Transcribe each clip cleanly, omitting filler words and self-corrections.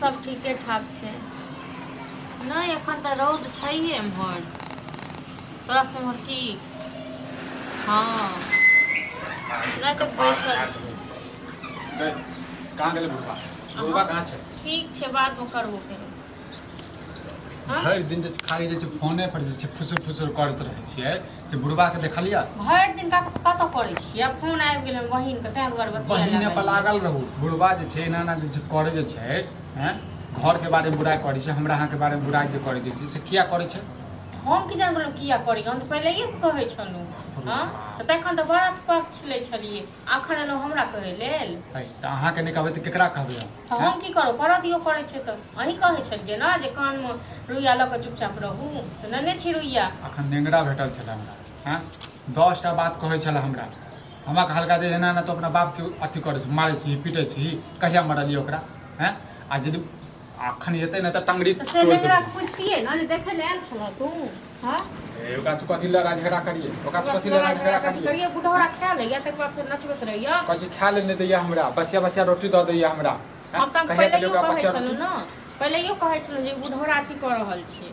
सब ठीके ठाक छै। नहीं एखन तऽ रौद छैहे एम्हर। तोरा सम्हर की? हाँ नहीं तो बैसल छै। कहाँ गेलै बुढ़बा? बुढ़बा कहाँ छै? ठीक छै, बाद में करबो फेरो। भरि दिन जे खाली जे फोने पर जे फुसुर फुसुर करैत रहै छियै से बुढ़बा के देखलिया? भरि दिन कतऽ करै छियै? फोन आबि गेलै बहिन के, तें दुआरे बहिने पर लागल रहू। बुढ़बा जे छै एना एना जे करे जे छै, हैं घर के बारे में बुराई करै छै, हमरा अहाँ के बारे में बुराई जे करै छै से किया करै छै? हम की जानब किया करी? हम तऽ पहिलेहे से कहै छलहुँ। हाँ तऽ तखन तऽ बड़ा पक्ष लै छलियै, अखन एलहुँ हमरा कहै लेल। तऽ अहाँके नहि कहबै तऽ केकरा कहबै हम? तऽ हम की करू? परदियो करै छै तऽ अहीं कहै छलियै ने जे कान में रुइया लऽ कऽ चुपचाप रहू, तऽ नेने छी रुइया। अखन नेंगरा भेटल छलै हमरा, हैं 10टा बात कहै छलै हमरा हल्का दे एना तो अपना बाप के अथी करे छी, मारे छी, पीटे छी। कहिया मरलियै ओकरा? हैं आ यदि अखन एतै न तऽ टंगड़ी तऽ से नेंगरा पूछतियै न जे देखै ले आयल छल तू। हाँ ओकरा से कथी लड़ा झगड़ा करिए? ओकरा से कथी लड़ा झगड़ा करिए? बुढ़ौरा खा लैया तकर बाद फिर नचबैत रहिया। कथी खा ले नहि दैया हमरा? बसिया बसिया रोटी दऽ दैया हमरा। हम तऽ पहिलेयो कहै छलहुँ न, पहिलेयो कहै छलहुँ जे बुढ़ौरा अथी कऽ रहल छै।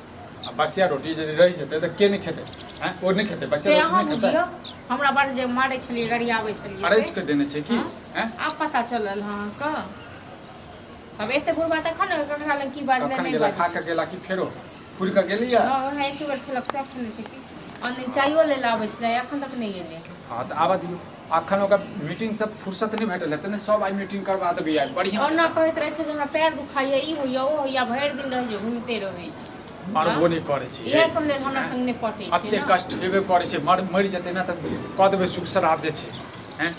बसिया रोटी जे रहि जेतै तऽ के नहि खेतै? हैं ओ नहि खेतै बसिया रोटी नहीं खेतै? हमरा बड़ जे मारै छलियै, गरियाबै छलियै, अरैज के देने छै की? हैं आब पता चलल। हाँ क अब एते बुढ़बा तखन न ककरा लग की बाजले नहीं बाजले। खा के गेला कि फेरो पूरी के गेलिया? हां है एक बेर खेलक से खेने छै की? अन्ने चाइयो ले लाबै छलै, एखन तक नहीं एलै। हां तऽ आबा दियौ। अखन ओकर मीटिंग सब फुर्सत नहीं भेटल हेतै ने, सब आई मीटिंग करवा देबै यार बढ़िया। ओना कहैत रहै छै जे हमरा पैर दुखाइया, ई होइया ओ होइया, भरि दिन रहै छै घुमिते रहै छै। मरबो नहीं करे छै। इहे सब लेल हमरा संग नहीं पटै छै। अत्ते कष्ट हेबे करे छै, मर जेतै ना तऽ क देबै सुख शराब जे छै। हैं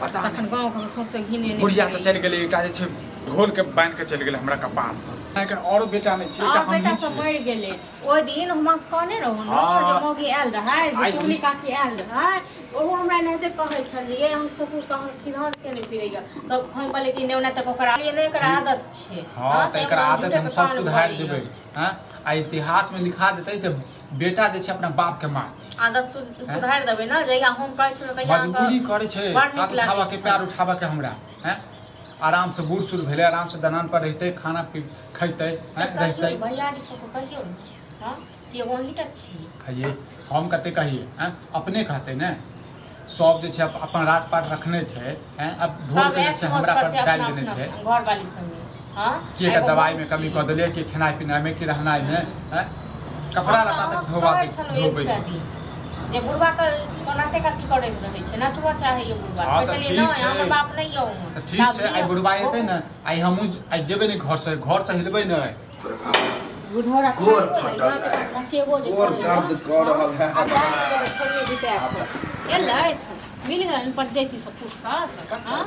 पता तखन गाँव के सौंसे घिने नहीं। बुढ़िया तऽ चलि गेलै, एकटा जे छै ढोल के बांध के चलि गेलै हमरा कपार पर। एकर और बेटा नहीं छै, एकटा हम बेटा ही सब छी। मरि गेलै। ओइ दिन हम कहने रहौ न जे मौगी आयल रहै, जे चुगली काकी आयल रहै, ओहो हमरा एनाहिते कहै छलियै। हम ससुर कहलखिन हंस के नहीं फिरैया, तब हम कहलियै कि नेउना तक ओकरा नहि, एकर आदत छै। हां तऽ एकर आदत हम सब सुधार देबै। हैं आ इतिहास में लिखा देतै से बेटा जे छै अपना बाप के मार आदत सुधार देबै ना। जहिया हम कहै छलहुँ तहिया मजबूरी करे छै, हाथ उठावा के पैर उठावा के हमरा। हैं आराम से बूढ़ सूढ़ भेले, आराम से दलान पर रहते, खाना खैते, रहते। भैया जी सब कहियो न, हां ये वही त छी। कहिए हम कते कहिए? हैं अपने कहते ने सब जे छै अपन राजपाट रखने छै। हैं अब ढोल के से हमरा पर डाल देने छै घर वाली संगे। हां कि एकर दवाई में कमी क देलिए, कि खाना पीना में, कि रहनाइ में, हैं कपड़ा लत्ता तक धोबा धोबै जे बुढ़बा के कोनाते कथी करैत रहै छै, नचबो चाहे ये बुढ़बा। कहलिए न हमर बाप नहीं यौ। ठीक छै आई बुढ़बा एतै न, आई हमहू आई जेबै ने घर से हिलबै न। बुढ़ौरा गोर फटल है, गोर दर्द कर रहल है। एलै मिल गेल पंचायती सब फुर्सत। हां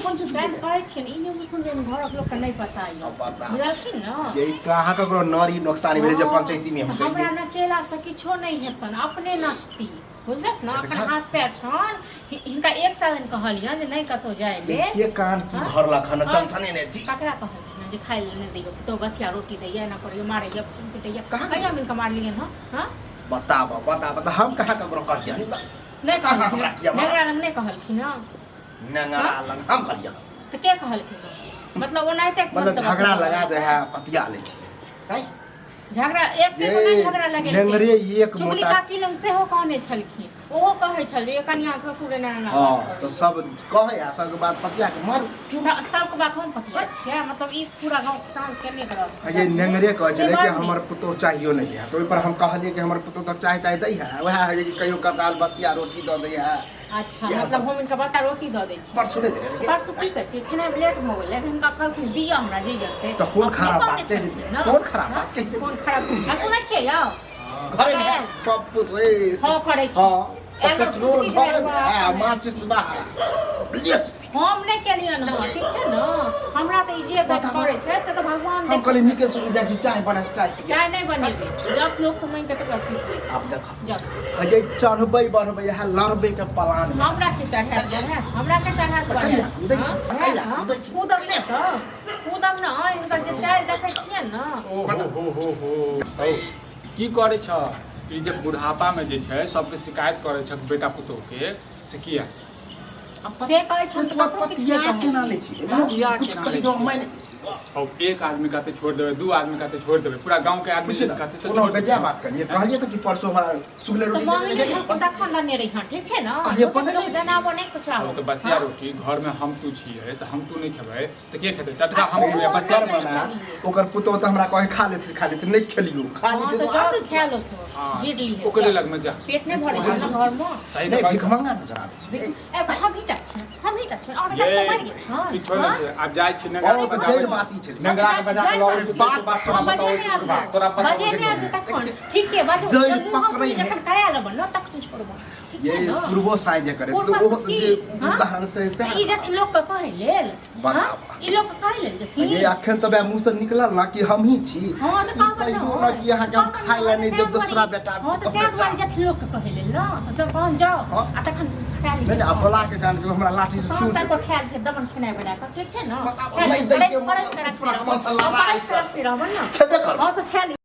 पंचायत कहै छै ई नहि बुझथुन जे घरक लोक के नहीं पता यऽ, बुझलखिन न? ये कहाँ ककरो नारी नुकसानी भेलै जे पंचायती में हम हमरा चाहिए। नचेला से किछो नहीं हेतन, अपने नचती बुझलक न। अपन हाथ पैर छन हिनका एक साधन कहलियन जे नहीं कतौ जाय ले। के कान की भरला खाना चंचने ने छी। ककरा कहलखिन जे खाइ ले नहीं दैयो, तो बसिया रोटी दैया ना करियो, मारैया पिटैया। कहिया मिलके मारलियन ह? हां बताब हम कहाँ ककरो कहलियन नहीं कहलखिन, नेगरा लंग नहीं कहलखिन न। नंगरा लंग हम कहलियन तो के कहलखिन? मतलब ओनाहिते मतलब झगड़ा लगा दे है, पतिया ले छी। काई झगड़ा एक दिन में झगड़ा लगे। नेंगरे एक चुगली मोटा काकी लंग से हो कहने छलखिन, ओहो कहै छल जे कन्या के ससुर एना एना। हां तो सब कहे आ सब के बात पतिया के मार सबके बात हम पतिया छियै, मतलब इस पूरा गांव तांस करने करब। ये नेंगरे कहे छले कि हमर पुतो चाहियो नहीं है, तो ओइ पर हम कहलिए कि हमर पुतो तो चाहता दै है, वह है कि कहियो कताल बसिया रोटी द दै है। अच्छा मतलब हम इनका बसा रोटी द दै छी। परसु नहीं दे रहे परसु की करती खेने लेट हो गेलै, हिनका कहलखिन दिया हमरा जइया से। तो कौन खराब बात छै? कौन खराब बात कहि दे? कौन खराब आ सुनै छियै यौ घरे में पप्पू रे हां करै छी। हां पेट्रोल घरे में है, माचिस बाहर लियस हम नहीं केलियन हां, ठीक छै न? हमरा त ई जे गत करे छै से त भगवान हम कहली निके सुनि जाइ छी, चाय बना चाय नहीं बनेबे जब लोग समय के त पीते। आप देख जब अजे चढ़बै बढ़बै है, लड़बै के प्लान है। हमरा के चढ़ा है, हमरा के चढ़ा दे कूदम ने त कूदम न इनकर जे चाय देखै छियै न। हो की करे छ? ई जे बुढ़ापा में जे छै सबके शिकायत करे छ बेटा पुतोह के से किया? से कहै छ त पतिया केना ले छी? किया कुछ कहि दो मैं अब एक आदमी कहते छोड़ देवे, 2 आदमी कहते छोड़ देवे, पूरा गांव के आदमी से कहते तो छोड़ बेजा बात करिए कहलिए तो कि परसों हमारा सुगले तो रोटी मांगली दे सब कुछ खाना रही हां ठीक छै ना कहलिए अपन लोग जनाबो नहीं कुछ हो तो बसिया रोटी घर में हम तू छिए तो हम तू नहीं खेबै तो के खेतै? टटका हम खेबै बसिया सर बना ओकर पुतो त हमरा कहे खा लेते नहीं खेलियो खा लेते तो तो जरूर खा लो तो हाँ, गिरली है ओकरे लग में जा पेट नहीं भरे ना घर में सही नहीं दवाई भिख मांगा न जनाबे छै ए हम ही टच हम ही टच और ये टच मार गए ई छोड़ छै अब जाय छी और तो जैर बाती छै नंगरा के बजा के लगे छी बात सुना बताओ तोरा पता ठीक है बाजू जय पकड़ै है। जखन कराया ल बनो तक तू छोड़बो ठीक ये छै ना पूर्वो साय जे करे तो वो जे उदाहरण से ई जथि लोग के कहे लेल बताओ। ई लोग के कहे लेल जथि ये अखन तबे मुंह से निकलल ना कि हम ही छी हां तो का कहियो ना कि यहाँ जब खाय ले नहीं जब दूसरा बेटा हां तो त्या दुआरे जथि लोग के कहे लेल ना तो जब कौन जाओ हाँ। आ तखन खा ली नहीं अब बोला के जान के हमरा लाठी से सांस चूट को खायल के दमन खेनाय बना के ठीक छै ना नहीं दै के परस करक पूरा मसाला परस करक रहबन ना खेबे कर हां तो खा ली